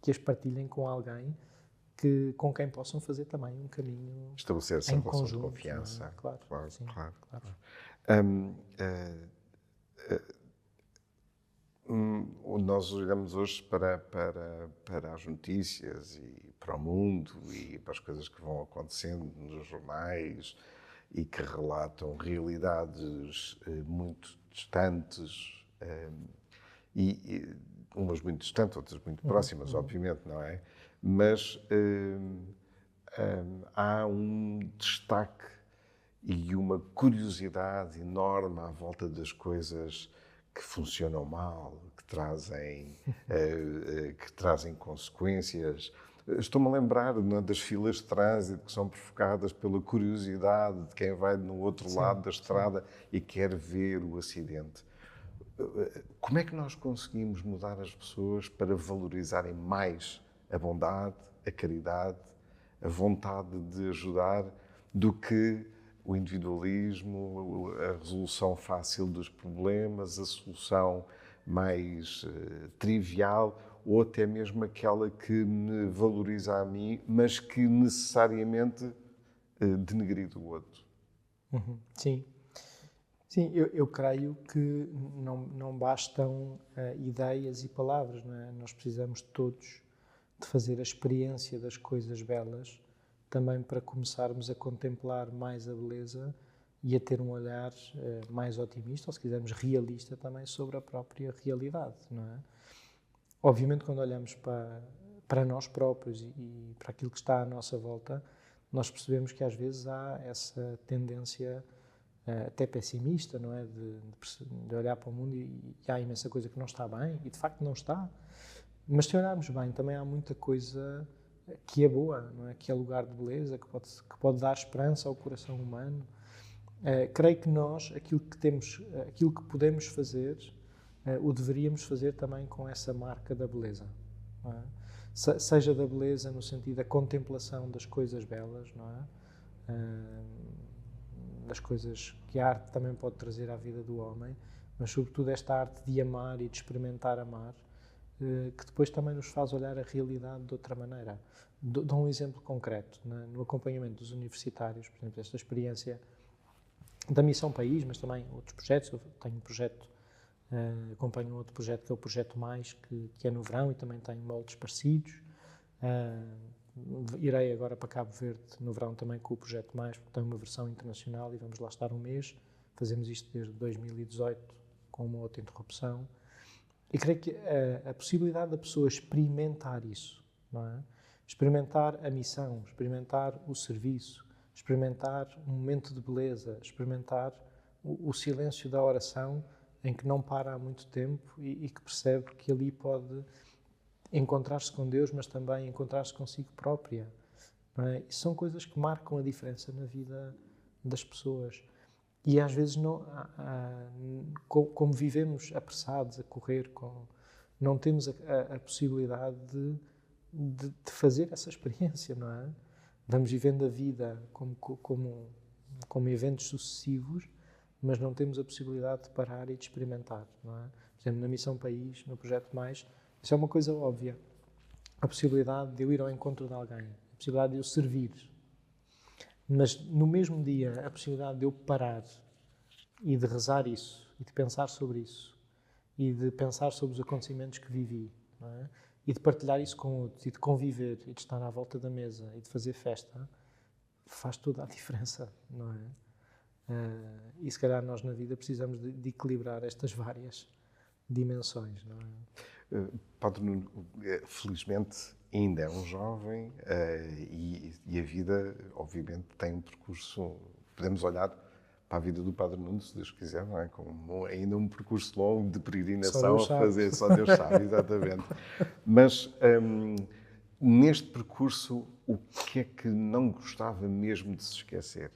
que as partilhem com alguém com quem possam fazer também um caminho Estabelecer essa em relação de conjunto, confiança. não é? Claro, Claro, sim, claro. claro. Nós olhamos hoje para as notícias e para o mundo e para as coisas que vão acontecendo nos jornais e que relatam realidades muito distantes, e umas muito distantes, outras muito próximas, obviamente, não é? Mas há um destaque e uma curiosidade enorme à volta das coisas que funcionam mal, que trazem consequências. Estou-me a lembrar, não é, das filas de trânsito que são provocadas pela curiosidade de quem vai no outro lado da estrada e quer ver o acidente. Como é que nós conseguimos mudar as pessoas para valorizarem mais a bondade, a caridade, a vontade de ajudar, do que o individualismo, a resolução fácil dos problemas, a solução mais trivial, ou até mesmo aquela que me valoriza a mim, mas que necessariamente denegrido o outro? Sim. Sim, eu creio que não bastam ideias e palavras, não é? Nós precisamos todos de fazer a experiência das coisas belas, também para começarmos a contemplar mais a beleza e a ter um olhar mais otimista, ou se quisermos realista também, sobre a própria realidade, não é? Obviamente, quando olhamos para nós próprios e para aquilo que está à nossa volta, nós percebemos que às vezes há essa tendência até pessimista, não é? De olhar para o mundo e há imensa coisa que não está bem, e de facto não está. Mas se olharmos bem, também há muita coisa que é boa, não é? Que é lugar de beleza, que pode dar esperança ao coração humano. Creio que nós, aquilo que podemos fazer, o deveríamos fazer também com essa marca da beleza. Não é? Seja da beleza no sentido da contemplação das coisas belas, não é? Das coisas que a arte também pode trazer à vida do homem, mas sobretudo esta arte de amar e de experimentar amar, que depois também nos faz olhar a realidade de outra maneira. Dou um exemplo concreto, no acompanhamento dos universitários, por exemplo, esta experiência da Missão País, mas também outros projetos. Eu tenho um projeto, acompanho um outro projeto que é o Projeto Mais, que é no verão e também tem moldes parecidos. Irei agora para Cabo Verde no verão também com o Projeto Mais, porque tem uma versão internacional e vamos lá estar um mês. Fazemos isto desde 2018, com uma outra interrupção. E creio que a possibilidade da pessoa experimentar isso, não é? Experimentar a missão, experimentar o serviço, experimentar um momento de beleza, experimentar o silêncio da oração, em que não para há muito tempo e que percebe que ali pode encontrar-se com Deus, mas também encontrar-se consigo própria. Não é? E são coisas que marcam a diferença na vida das pessoas. E às vezes, como vivemos apressados, a correr, não temos a possibilidade de fazer essa experiência, não é? Vamos vivendo a vida como eventos sucessivos, mas não temos a possibilidade de parar e de experimentar, não é? Por exemplo, na Missão País, no Projeto Mais, isso é uma coisa óbvia. A possibilidade de eu ir ao encontro de alguém, a possibilidade de eu servir. Mas no mesmo dia, a possibilidade de eu parar e de rezar isso, e de pensar sobre isso, e de pensar sobre os acontecimentos que vivi, não é? E de partilhar isso com outros, e de conviver, e de estar à volta da mesa, e de fazer festa, faz toda a diferença, não é? E se calhar nós na vida precisamos de equilibrar estas várias dimensões, não é? Padre Nuno, felizmente ainda é um jovem e a vida, obviamente, tem um percurso. Podemos olhar para a vida do Padre Nuno, se Deus quiser, não é? Como ainda um percurso longo de peregrinação a fazer, só Deus sabe, exatamente. Mas neste percurso, o que é que não gostava mesmo de se esquecer?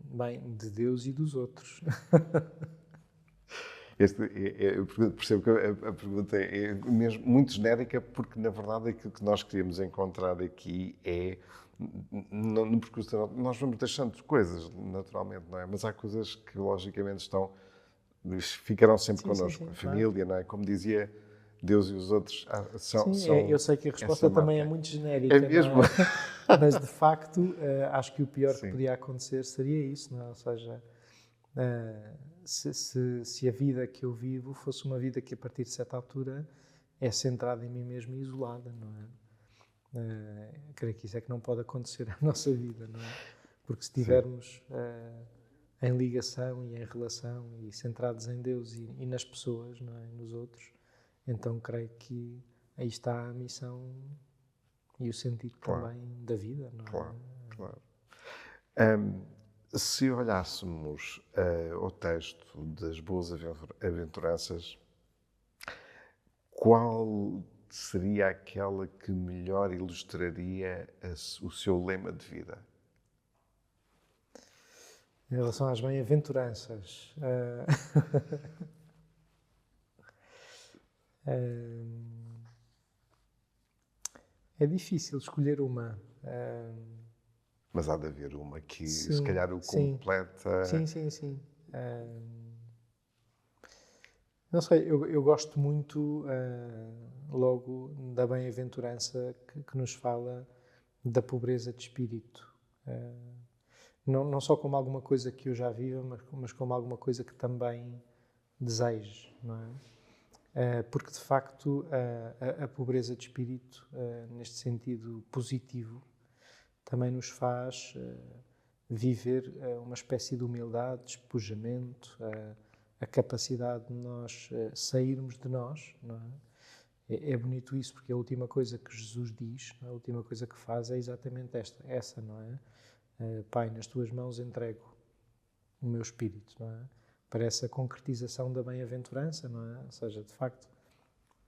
Bem, de Deus e dos outros. Eu percebo que a pergunta é mesmo muito genérica, porque na verdade aquilo que nós queríamos encontrar aqui é, no percurso, nós vamos deixando coisas, naturalmente, não é? Mas há coisas que logicamente ficarão sempre connosco, a família, não é? Como dizia, Deus e os outros são... Eu sei que a resposta também é muito genérica, é mesmo? não é? Mas de facto, acho que o pior Sim. que podia acontecer seria isso, não é? Ou seja, se a vida que eu vivo fosse uma vida que a partir de certa altura é centrada em mim mesmo e isolada, não é? Creio que isso é que não pode acontecer na nossa vida, não é? Porque se estivermos em ligação e em relação e centrados em Deus e nas pessoas, não é? Nos outros, então creio que aí está a missão e o sentido também da vida, não é? Claro. Se olhássemos ao texto das Boas Aventuranças, qual seria aquela que melhor ilustraria o seu lema de vida? Em relação às bem-aventuranças, é difícil escolher uma. Mas há de haver uma que, Sim, se calhar, o completa. Sim. Não sei, eu gosto muito, logo, da bem-aventurança que nos fala da pobreza de espírito. Não só como alguma coisa que eu já viva, mas como alguma coisa que também desejo, não é? Porque, de facto, a pobreza de espírito, neste sentido positivo, também nos faz viver uma espécie de humildade, despojamento, a capacidade de nós sairmos de nós, não é? É bonito isso, porque a última coisa que Jesus diz, a última coisa que faz é exatamente essa, não é? Pai, nas tuas mãos entrego o meu espírito, não é? Parece a concretização da bem-aventurança, não é? Ou seja, de facto,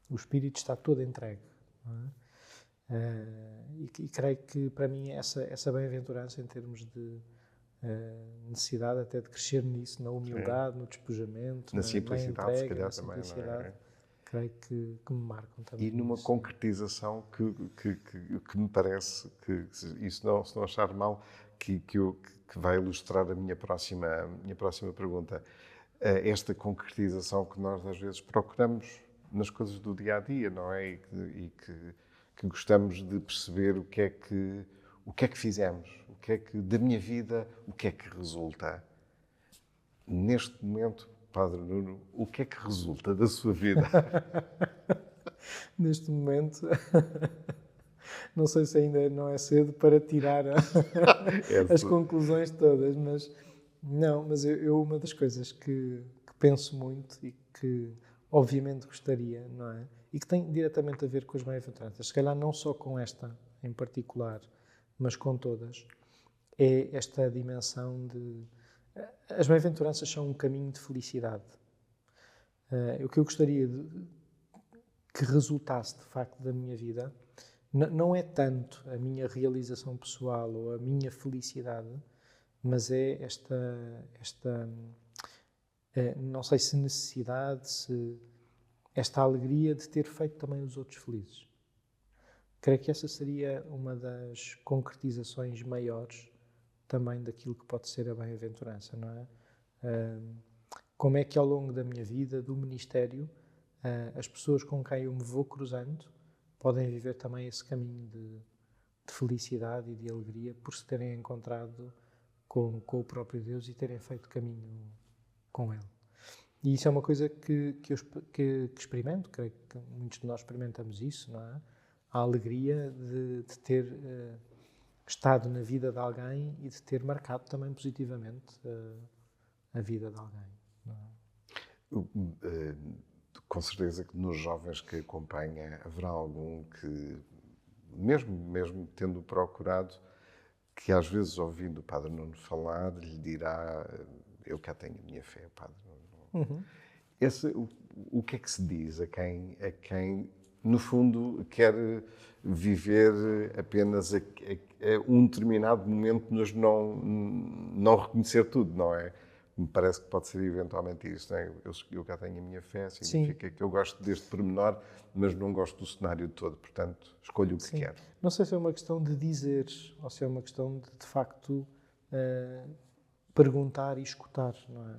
o espírito está todo entregue, não é? E creio que, para mim, essa bem-aventurança, em termos de necessidade até de crescer nisso, na humildade, no despojamento, na simplicidade, entrega, se calhar, na também, simplicidade, não é? creio que me marcam também. E numa concretização que me parece que, se não achar mal, que vai ilustrar a minha próxima pergunta. Esta concretização que nós às vezes procuramos nas coisas do dia a dia, não é? E que gostamos de perceber o que é que fizemos, da minha vida, o que é que resulta. Neste momento, Padre Nuno, o que é que resulta da sua vida? Neste momento, não sei se ainda não é cedo para tirar as conclusões todas, mas eu uma das coisas que penso muito e que obviamente gostaria, não é? E que tem diretamente a ver com as bem-aventuranças, se calhar não só com esta em particular, mas com todas, é esta dimensão de... As bem-aventuranças são um caminho de felicidade. O que eu gostaria que resultasse, de facto, da minha vida, não é tanto a minha realização pessoal ou a minha felicidade, mas é esta não sei se necessidade, se esta alegria de ter feito também os outros felizes. Creio que essa seria uma das concretizações maiores também daquilo que pode ser a bem-aventurança, não é? Como é que ao longo da minha vida, do ministério, as pessoas com quem eu me vou cruzando podem viver também esse caminho de felicidade e de alegria por se terem encontrado com o próprio Deus e terem feito caminho com Ele. E isso é uma coisa que experimento, creio que muitos de nós experimentamos isso, não é? A alegria de ter estado na vida de alguém e de ter marcado também positivamente a vida de alguém. Não é? com certeza que nos jovens que acompanha haverá algum que, mesmo tendo procurado, que às vezes ouvindo o Padre Nuno falar, lhe dirá: eu cá tenho a minha fé, Padre Nuno. Uhum. O que é que se diz a quem, no fundo, quer viver apenas a um determinado momento, mas não reconhecer tudo, não é? Me parece que pode ser eventualmente isso, não é? Eu cá tenho a minha fé, significa que eu gosto deste pormenor, mas não gosto do cenário todo, portanto, escolho o que quero. Não sei se é uma questão de dizeres ou se é uma questão de facto, perguntar e escutar, não é?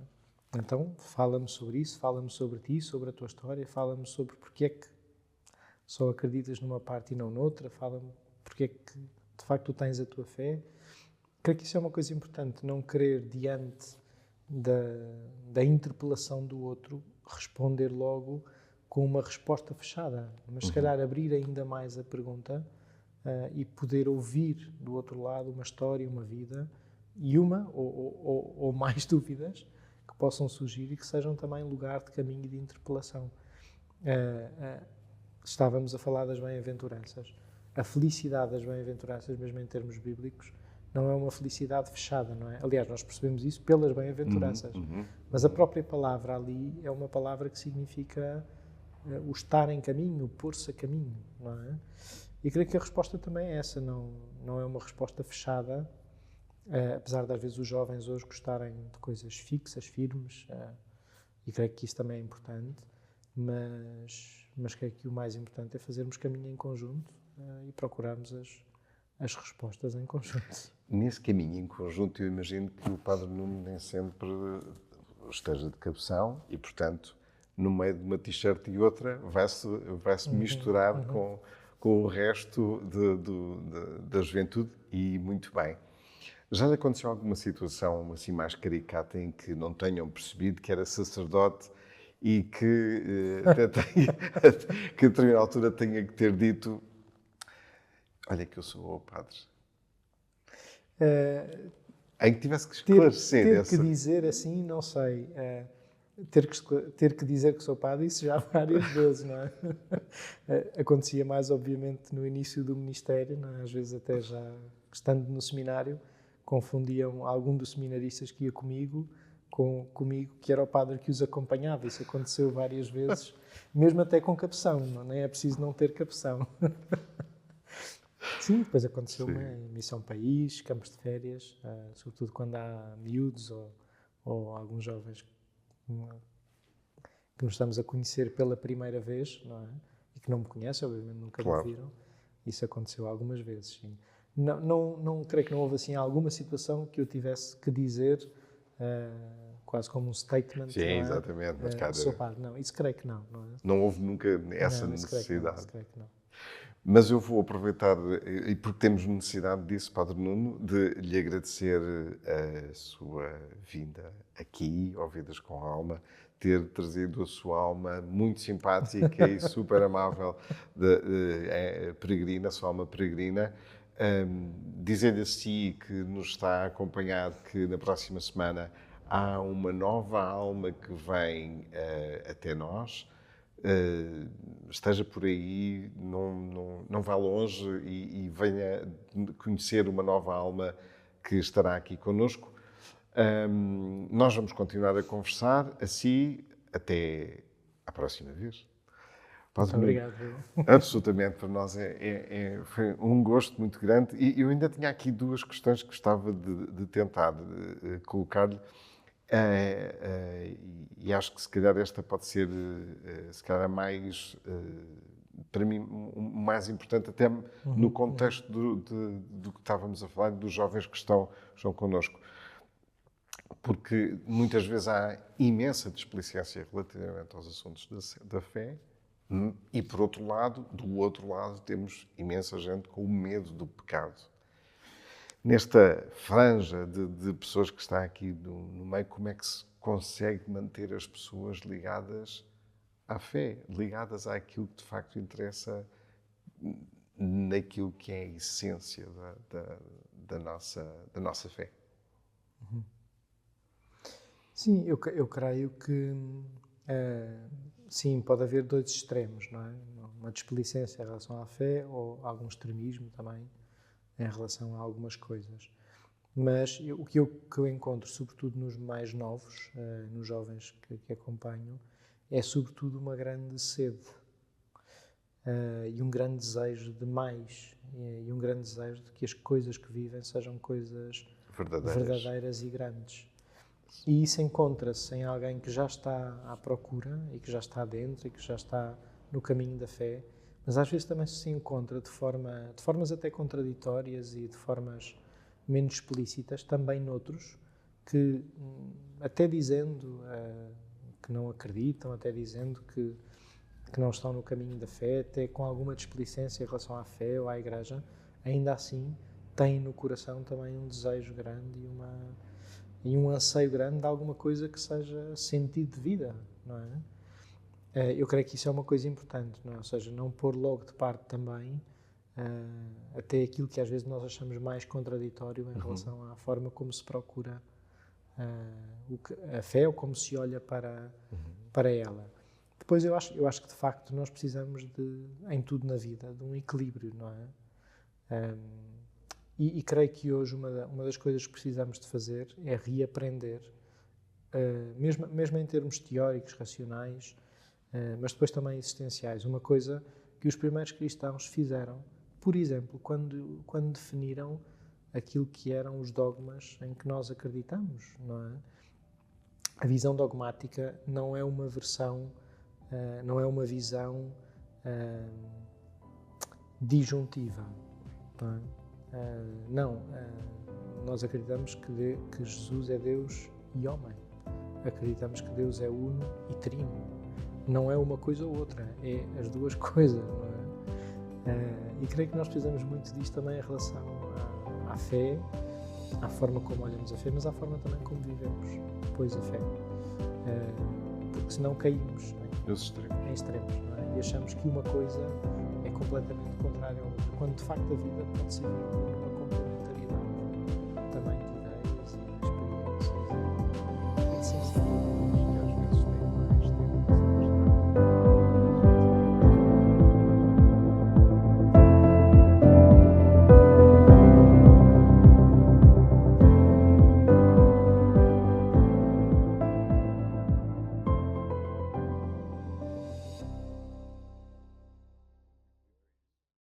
Então, fala-me sobre isso, fala-me sobre ti, sobre a tua história, fala-me sobre porque é que só acreditas numa parte e não noutra, fala-me porque é que, de facto, tu tens a tua fé. Creio que isso é uma coisa importante, não querer, diante da interpelação do outro, responder logo com uma resposta fechada, mas se calhar abrir ainda mais a pergunta e poder ouvir do outro lado uma história, uma vida e uma ou mais dúvidas que possam surgir e que sejam também lugar de caminho e de interpelação. Estávamos a falar das bem-aventuranças. A felicidade das bem-aventuranças, mesmo em termos bíblicos, não é uma felicidade fechada, não é? Aliás, nós percebemos isso pelas bem-aventuranças. Mas a própria palavra ali é uma palavra que significa o estar em caminho, o pôr-se a caminho, não é? E creio que a resposta também é essa, não é uma resposta fechada, apesar de às vezes os jovens hoje gostarem de coisas fixas, firmes, e creio que isso também é importante, mas creio que o mais importante é fazermos caminho em conjunto e procurarmos as respostas em conjunto. Nesse caminho em conjunto, eu imagino que o Padre Nuno nem sempre esteja de cabeção e, portanto, no meio de uma t-shirt e outra, vai-se misturar com o resto da juventude e muito bem. Já lhe aconteceu alguma situação assim mais caricata em que não tenham percebido que era sacerdote e que que a determinada altura tenha que ter dito: olha que eu sou o padre? Em que tivesse que esclarecer ter essa... que dizer assim, não sei. Ter que dizer que sou padre, isso já várias vezes, não é? Acontecia mais, obviamente, no início do ministério, não é? Às vezes até já estando no seminário, confundiam algum dos seminaristas que ia comigo, que era o padre que os acompanhava. Isso aconteceu várias vezes, mesmo até com capção, nem é preciso não ter capção. Sim, depois aconteceu-me em Missão País, campos de férias, sobretudo quando há miúdos ou alguns jovens que nos estamos a conhecer pela primeira vez, não é? E que não me conhecem, obviamente nunca me viram. Isso aconteceu algumas vezes, sim. Não creio que não houve assim alguma situação que eu tivesse que dizer quase como um statement. Sim, não é? exatamente. Mas, sou padre. Não, isso creio que não é? Não houve nunca essa não, necessidade. Isso creio que não. Mas eu vou aproveitar, e porque temos necessidade disso, Padre Nuno, de lhe agradecer a sua vinda aqui, ao Vidas com Alma, ter trazido a sua alma muito simpática e super amável de peregrina, sua alma peregrina. Dizer-lhe a si que nos está a acompanhar que na próxima semana há uma nova alma que vem até nós. Esteja por aí, não vá longe e venha conhecer uma nova alma que estará aqui connosco. Nós vamos continuar a conversar assim até à próxima vez. Muito obrigado. Absolutamente, para nós foi um gosto muito grande e eu ainda tinha aqui duas questões que gostava de tentar colocar-lhe. E acho que se calhar esta pode ser se calhar mais para mim o mais importante até no contexto do que estávamos a falar, dos jovens que estão connosco, porque muitas vezes há imensa displicência relativamente aos assuntos da fé e do outro lado temos imensa gente com o medo do pecado. Nesta franja de pessoas que está aqui no meio, como é que se consegue manter as pessoas ligadas à fé, ligadas àquilo que de facto interessa, naquilo que é a essência da nossa fé? Sim, eu creio que sim, pode haver dois extremos, não é? Uma desplicência em relação à fé ou algum extremismo também em relação a algumas coisas. Mas o que eu encontro, sobretudo nos mais novos, nos jovens que acompanho, é sobretudo uma grande sede e um grande desejo de mais e um grande desejo de que as coisas que vivem sejam coisas verdadeiras e grandes. E isso encontra-se em alguém que já está à procura e que já está dentro e que já está no caminho da fé, mas às vezes também se encontra de formas até contraditórias e de formas menos explícitas também noutros que, até dizendo que não acreditam, até dizendo que não estão no caminho da fé, até com alguma displicência em relação à fé ou à Igreja, ainda assim têm no coração também um desejo grande e um anseio grande de alguma coisa que seja sentido de vida, não é? Eu creio que isso é uma coisa importante, não é? Ou seja, não pôr logo de parte também até aquilo que às vezes nós achamos mais contraditório em relação à forma como se procura a fé ou como se olha para ela. Depois eu acho que de facto nós precisamos em tudo na vida, de um equilíbrio, não é? E creio que hoje uma das coisas que precisamos de fazer é reaprender, mesmo em termos teóricos, racionais, mas depois também existenciais. Uma coisa que os primeiros cristãos fizeram, por exemplo, quando definiram aquilo que eram os dogmas em que nós acreditamos, não é? A visão dogmática não é uma versão, não é uma visão disjuntiva, não é? Nós acreditamos que Jesus é Deus e homem. Acreditamos que Deus é uno e trino. Não é uma coisa ou outra, é as duas coisas, não é? E creio que nós precisamos muito disto também em relação à fé, à forma como olhamos a fé, mas à forma também como vivemos depois a fé. Porque senão caímos, não é? Em extremos, não é? E achamos que uma coisa é completamente contrária à outra, quando de facto a vida pode ser uma complementaridade também